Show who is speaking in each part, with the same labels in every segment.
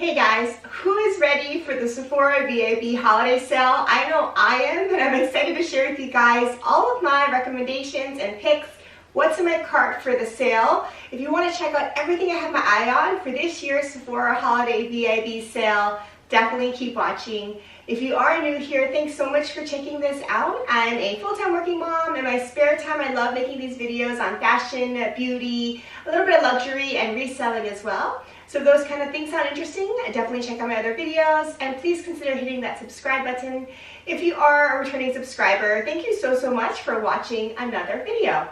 Speaker 1: Hey guys, who is ready for the Sephora VIB holiday sale? I know I am, and I'm excited to share with you guys all of my recommendations and picks, what's in my cart for the sale. If you want to check out everything I have my eye on for this year's Sephora holiday VIB sale, definitely keep watching. If you are new here, thanks so much for checking this out. I'm a full-time working mom. In my spare time, I love making these videos on fashion, beauty, a little bit of luxury, and reselling as well. So if those kind of things sound interesting, definitely check out my other videos, and please consider hitting that subscribe button. If you are a returning subscriber, thank you so much for watching another video.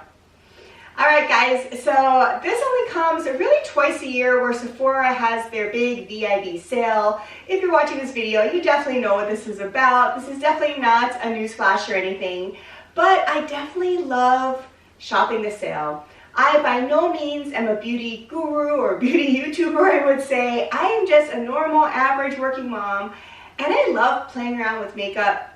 Speaker 1: Alright guys, so this only comes really twice a year where Sephora has their big VIB sale. If you're watching this video, you definitely know what this is about. This is definitely not a newsflash or anything, but I definitely love shopping the sale. I by no means am a beauty guru or beauty YouTuber, I would say. I am just a normal, average working mom, and I love playing around with makeup.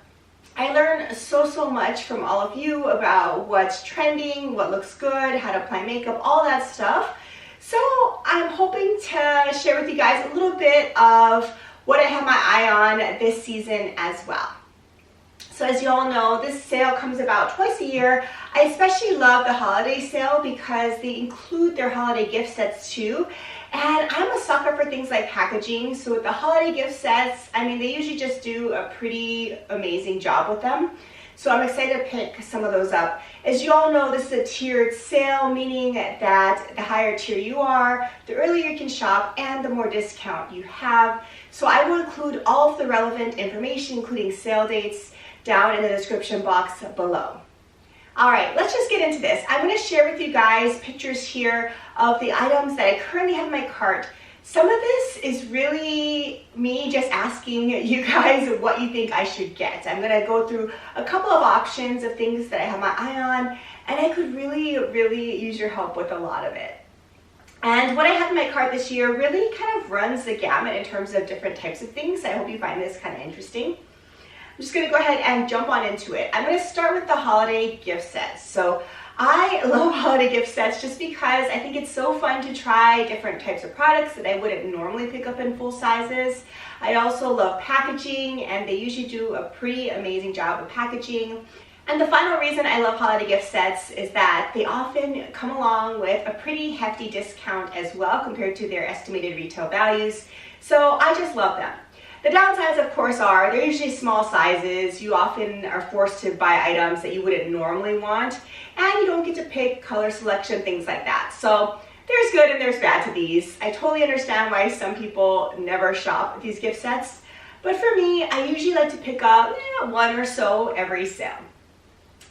Speaker 1: I learn so much from all of you about what's trending, what looks good, how to apply makeup, all that stuff. So I'm hoping to share with you guys a little bit of what I have my eye on this season as well. So as you all know, this sale comes about twice a year. I especially love the holiday sale because they include their holiday gift sets too. And I'm a sucker for things like packaging. So with the holiday gift sets, I mean, they usually just do a pretty amazing job with them. So I'm excited to pick some of those up. As you all know, this is a tiered sale, meaning that the higher tier you are, the earlier you can shop and the more discount you have. So I will include all of the relevant information, including sale dates, down in the description box below. Alright, let's just get into this. I'm going to share with you guys pictures here of the items that I currently have in my cart. Some of this is really me just asking you guys what you think I should get. I'm going to go through a couple of options of things that I have my eye on, and I could really use your help with a lot of it. And what I have in my cart this year really kind of runs the gamut in terms of different types of things. I hope you find this kind of interesting. I'm just going to go ahead and jump on into it. I'm going to start with the holiday gift sets. So I love holiday gift sets just because I think it's so fun to try different types of products that I wouldn't normally pick up in full sizes. I also love packaging, and they usually do a pretty amazing job of packaging. And the final reason I love holiday gift sets is that they often come along with a pretty hefty discount as well compared to their estimated retail values. So I just love them. The downsides, of course, are they're usually small sizes. You often are forced to buy items that you wouldn't normally want, and you don't get to pick color selection, things like that. So there's good and there's bad to these. I totally understand why some people never shop these gift sets, but for me, I usually like to pick up one or so every sale.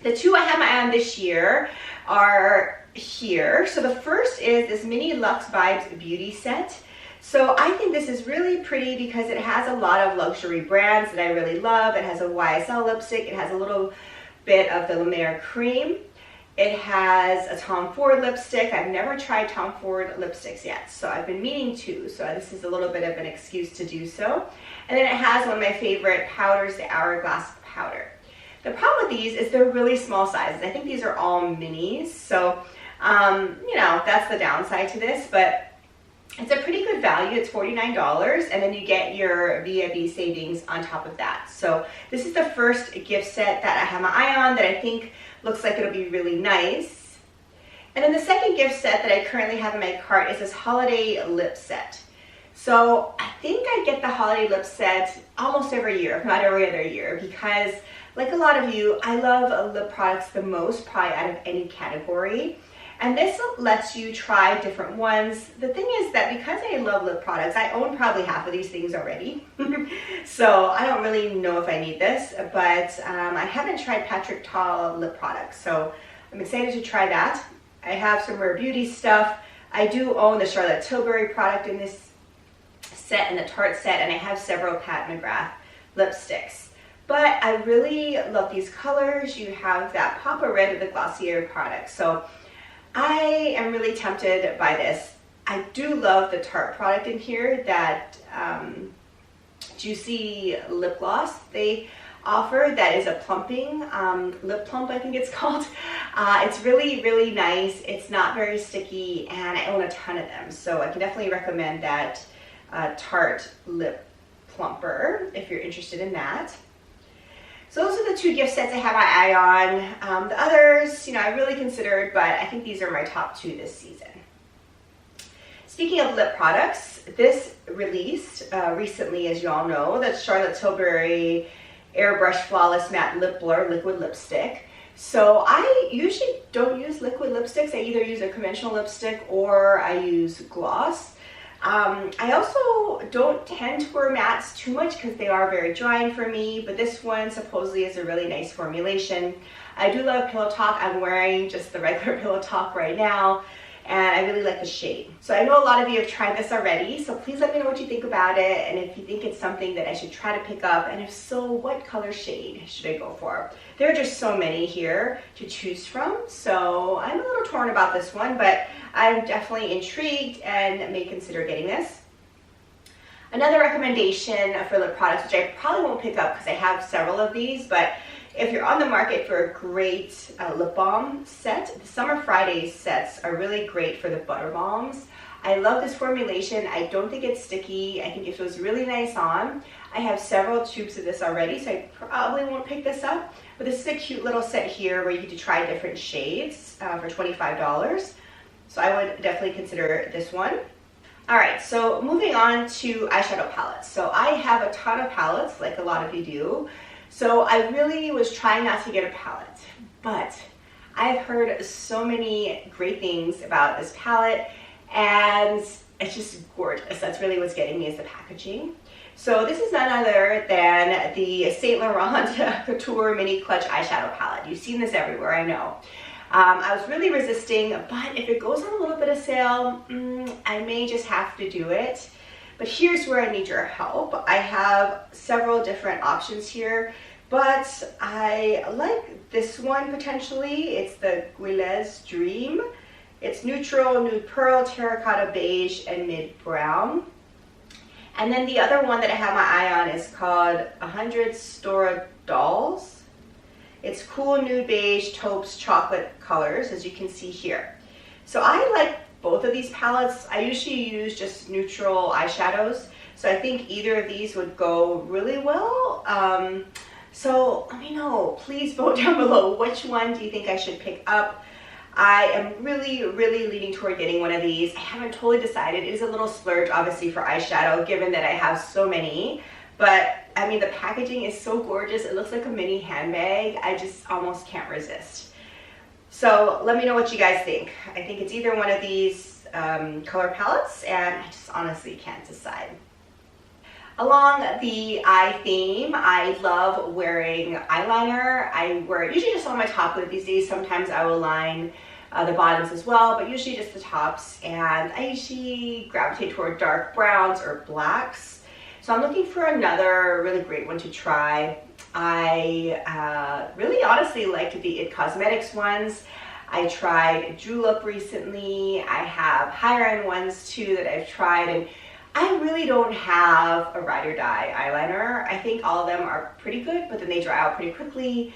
Speaker 1: The two I have my eye on this year are here. So the first is this mini Luxe Vibes beauty set. So I think this is really pretty because it has a lot of luxury brands that I really love. It has a YSL lipstick. It has a little bit of the La Mer cream. It has a Tom Ford lipstick. I've never tried Tom Ford lipsticks yet, so I've been meaning to. So this is a little bit of an excuse to do so. And then it has one of my favorite powders, the Hourglass powder. The problem with these is they're really small sizes. I think these are all minis. So, you know, that's the downside to this, but it's a pretty good value. It's $49, and then you get your VIB savings on top of that. So this is the first gift set that I have my eye on that I think looks like it'll be really nice. And then the second gift set that I currently have in my cart is this holiday lip set. So I think I get the holiday lip set almost every year, if not every other year, because like a lot of you, I love lip products the most, probably out of any category. And this lets you try different ones. The thing is that because I love lip products, I own probably half of these things already. So I don't really know if I need this, but I haven't tried Patrick Ta lip products. So I'm excited to try that. I have some Rare Beauty stuff. I do own the Charlotte Tilbury product in this set and the Tarte set, and I have several Pat McGrath lipsticks. But I really love these colors. You have that Papa Red of the Glossier product. So I am really tempted by this. I do love the Tarte product in here, that Juicy lip gloss they offer that is a plumping, lip plump I think it's called. It's really nice. It's not very sticky, and I own a ton of them, so I can definitely recommend that Tarte Lip Plumper, if you're interested in that. So those are the two gift sets I have my eye on. The others, I really considered, but I think these are my top two this season. Speaking of lip products, this released recently, as you all know, that's Charlotte Tilbury Airbrush Flawless Matte Lip Blur Liquid Lipstick. So I usually don't use liquid lipsticks. I either use a conventional lipstick or I use gloss. I also don't tend to wear mattes too much because they are very drying for me, but this one supposedly is a really nice formulation. I do love Pillow Talk. I'm wearing just the regular Pillow Talk right now, and I really like the shade. So I know a lot of you have tried this already, so please let me know what you think about it, and if you think it's something that I should try to pick up, and if so, what color shade should I go for? There are just so many here to choose from, so I'm a little torn about this one, but I'm definitely intrigued and may consider getting this. Another recommendation for lip products, which I probably won't pick up because I have several of these, but if you're on the market for a great lip balm set, the Summer Fridays sets are really great for the butter balms. I love this formulation. I don't think it's sticky. I think it feels really nice on. I have several tubes of this already, so I probably won't pick this up. But this is a cute little set here where you get to try different shades for $25. So I would definitely consider this one. All right, so moving on to eyeshadow palettes. So I have a ton of palettes, like a lot of you do. So I really was trying not to get a palette, but I've heard so many great things about this palette, and it's just gorgeous. That's really what's getting me, is the packaging. So this is none other than the Saint Laurent Couture Mini Clutch Eyeshadow Palette. You've seen this everywhere, I know. I was really resisting, but if it goes on a little bit of sale, I may just have to do it. But here's where I need your help. I have several different options here, but I like this one potentially. It's the Guilez Dream. It's neutral, nude pearl, terracotta beige, and mid brown. And then the other one that I have my eye on is called 100 Stora Dolls. It's cool nude beige, taupes, chocolate colors, as you can see here. So I like both of these palettes. I usually use just neutral eyeshadows, so I think either of these would go really well. So let me know. Please vote down below. Which one do you think I should pick up? I am really leaning toward getting one of these. I haven't totally decided. It is a little splurge, obviously, for eyeshadow, given that I have so many. But, I mean, the packaging is so gorgeous. It looks like a mini handbag. I just almost can't resist. So let me know what you guys think. I think it's either one of these color palettes, and I just honestly can't decide. Along the eye theme, I love wearing eyeliner. I wear it usually just on my top lid these days. Sometimes I will line the bottoms as well, but usually just the tops. And I usually gravitate toward dark browns or blacks. So I'm looking for another really great one to try. I really honestly liked the IT Cosmetics ones. I tried Julep recently. I have higher end ones too that I've tried, and I really don't have a ride or die eyeliner. I think all of them are pretty good, but then they dry out pretty quickly.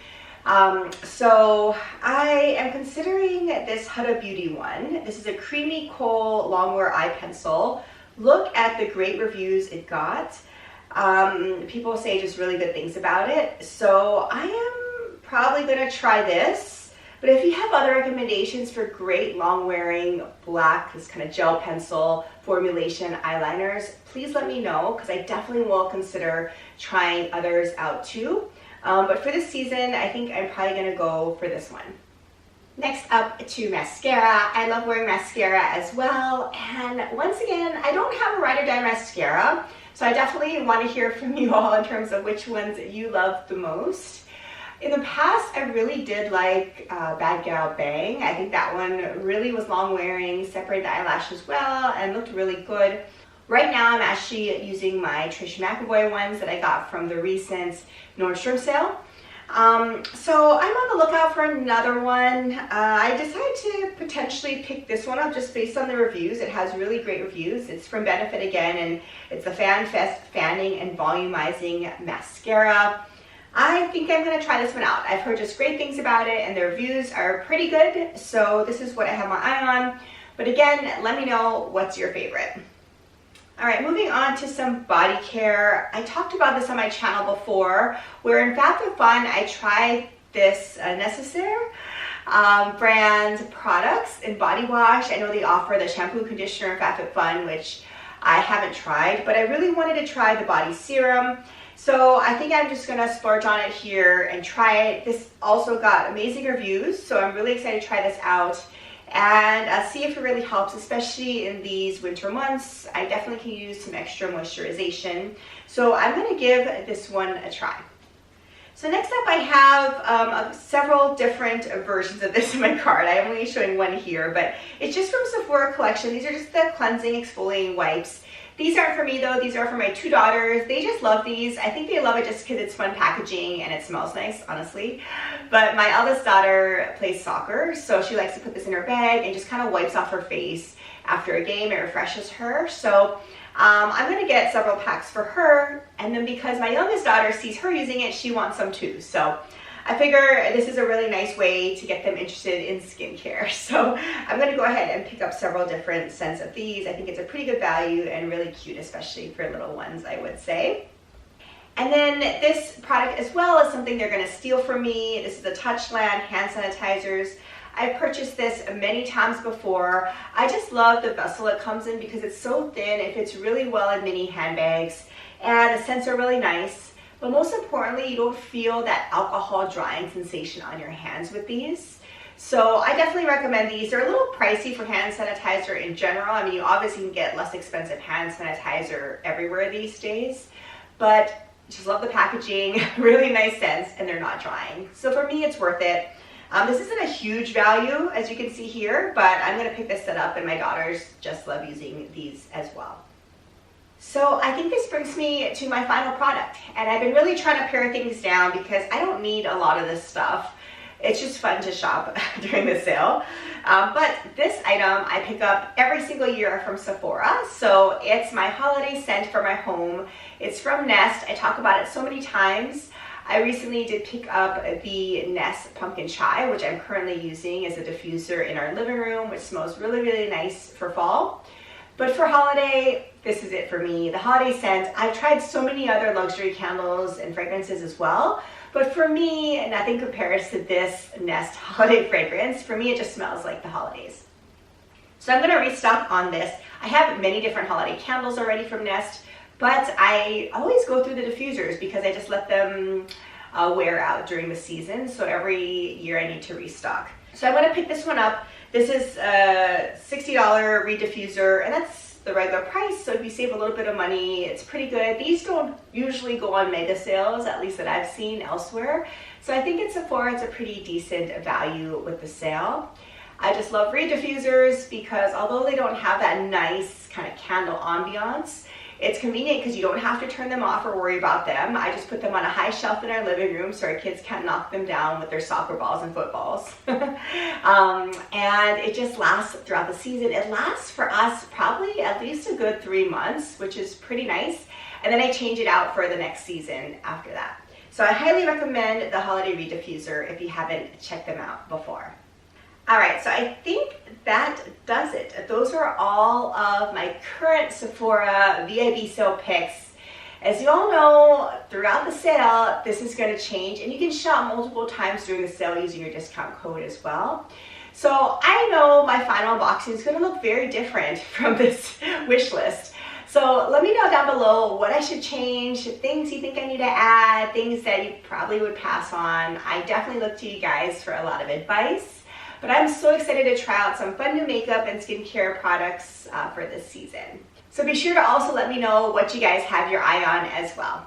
Speaker 1: So I am considering this Huda Beauty one. This is a creamy kohl longwear eye pencil. Look at the great reviews it got. People say just really good things about it. So I am probably gonna try this. But if you have other recommendations for great long-wearing black, this kind of gel pencil formulation eyeliners, please let me know, because I definitely will consider trying others out too. But for this season, I think I'm probably going to go for this one. Next up to mascara. I love wearing mascara as well. And once again, I don't have a ride or die mascara, so I definitely want to hear from you all in terms of which ones you love the most. In the past, I really did like Bad Gal Bang. I think that one really was long wearing, separated the eyelashes well, and looked really good. Right now, I'm actually using my Trish McEvoy ones that I got from the recent Nordstrom sale. So I'm on the lookout for another one. I decided to potentially pick this one up just based on the reviews. It has really great reviews. It's from Benefit again, and it's a Fan Fest Fanning and Volumizing Mascara. I think I'm going to try this one out. I've heard just great things about it, and the reviews are pretty good, so this is what I have my eye on. But again, let me know what's your favorite. All right, moving on to some body care. I talked about this on my channel before, where in FabFitFun I tried this Necessaire brand products in body wash. I know they offer the shampoo, conditioner, and FabFitFun, which I haven't tried, but I really wanted to try the body serum. So I think I'm just gonna splurge on it here and try it. This also got amazing reviews, so I'm really excited to try this out and see if it really helps, especially in these winter months. I definitely can use some extra moisturization. So I'm gonna give this one a try. So next up I have several different versions of this in my cart. I'm only showing one here, but it's just from Sephora collection. These are just the cleansing exfoliating wipes. These aren't for me though, these are for my two daughters. They just love these. I think they love it just because it's fun packaging and it smells nice, honestly. But my eldest daughter plays soccer, so she likes to put this in her bag and just kind of wipes off her face after a game. It refreshes her. So I'm gonna get several packs for her, and then because my youngest daughter sees her using it, she wants some too. So I figure this is a really nice way to get them interested in skincare. So I'm gonna go ahead and pick up several different scents of these. I think it's a pretty good value and really cute, especially for little ones, I would say. And then this product as well is something they're gonna steal from me. This is the Touchland hand sanitizers. I've purchased this many times before. I just love the vessel it comes in because it's so thin. It fits really well in mini handbags, and the scents are really nice. But most importantly, you don't feel that alcohol drying sensation on your hands with these. So I definitely recommend these. They're a little pricey for hand sanitizer in general. I mean, you obviously can get less expensive hand sanitizer everywhere these days, but just love the packaging, really nice scents, and they're not drying. So for me, it's worth it. This isn't a huge value, as you can see here, but I'm gonna pick this set up, and my daughters just love using these as well. So I think this brings me to my final product, and I've been really trying to pare things down because I don't need a lot of this stuff. It's just fun to shop during the sale. But this item I pick up every single year from Sephora. So it's my holiday scent for my home. It's from Nest. I talk about it so many times. I recently did pick up the Nest Pumpkin Chai, which I'm currently using as a diffuser in our living room, which smells really, really nice for fall. But for holiday, this is it for me. The holiday scent, I've tried so many other luxury candles and fragrances as well, but for me, nothing compares to this Nest holiday fragrance. For me, it just smells like the holidays. So I'm gonna restock on this. I have many different holiday candles already from Nest, but I always go through the diffusers because I just let them wear out during the season. So every year I need to restock. So I'm gonna pick this one up. This is a $60 reed diffuser, and that's the regular price. So if you save a little bit of money, it's pretty good. These don't usually go on mega sales, at least that I've seen elsewhere. So I think at Sephora, it's a pretty decent value with the sale. I just love reed diffusers because although they don't have that nice kind of candle ambiance, it's convenient because you don't have to turn them off or worry about them. I just put them on a high shelf in our living room so our kids can't knock them down with their soccer balls and footballs. And it just lasts throughout the season. It lasts for us probably at least a good 3 months, which is pretty nice. And then I change it out for the next season after that. So I highly recommend the Holiday Reed Diffuser if you haven't checked them out before. All right, so I think that does it. Those are all of my current Sephora VIB sale picks. As you all know, throughout the sale, this is going to change, and you can shop multiple times during the sale using your discount code as well. So I know my final unboxing is going to look very different from this wish list. So let me know down below what I should change, things you think I need to add, things that you probably would pass on. I definitely look to you guys for a lot of advice. But I'm so excited to try out some fun new makeup and skincare products for this season. So be sure to also let me know what you guys have your eye on as well.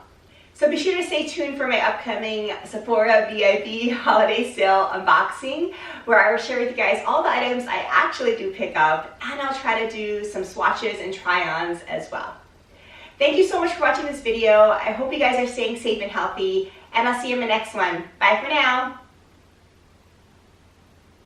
Speaker 1: So be sure to stay tuned for my upcoming Sephora VIB holiday sale unboxing, where I will share with you guys all the items I actually do pick up, and I'll try to do some swatches and try-ons as well. Thank you so much for watching this video. I hope you guys are staying safe and healthy, and I'll see you in the next one. Bye for now.